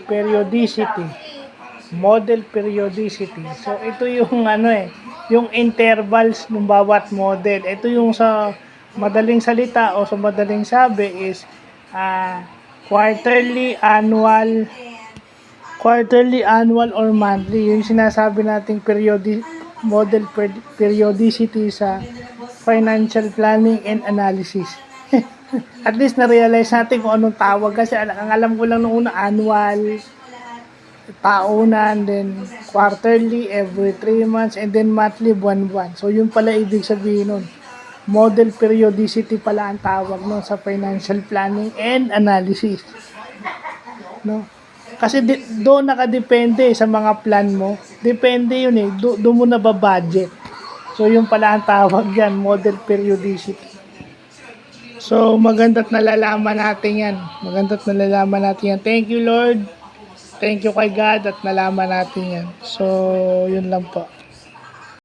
Periodicity. Model periodicity. So ito yung yung intervals ng bawat model. Ito yung sa madaling salita o sa madaling sabi is quarterly, annual or monthly. Yung sinasabi nating periodicity sa financial planning and analysis. At least na-realize natin kung anong tawag kasi ang alam ko lang noong una annual, taunan, then quarterly, every 3 months, and then monthly, buwan-buwan. So yun pala ibig sabihin nun. Model periodicity pala ang tawag nun sa financial planning and analysis. No? Kasi doon nakadepende sa mga plan mo. Depende yun doon mo na ba-budget. So yun pala ang tawag yan, model periodicity. So, maganda't nalalaman natin yan. Thank you, Lord. Thank you kay God at nalaman natin yan. So, yun lang po.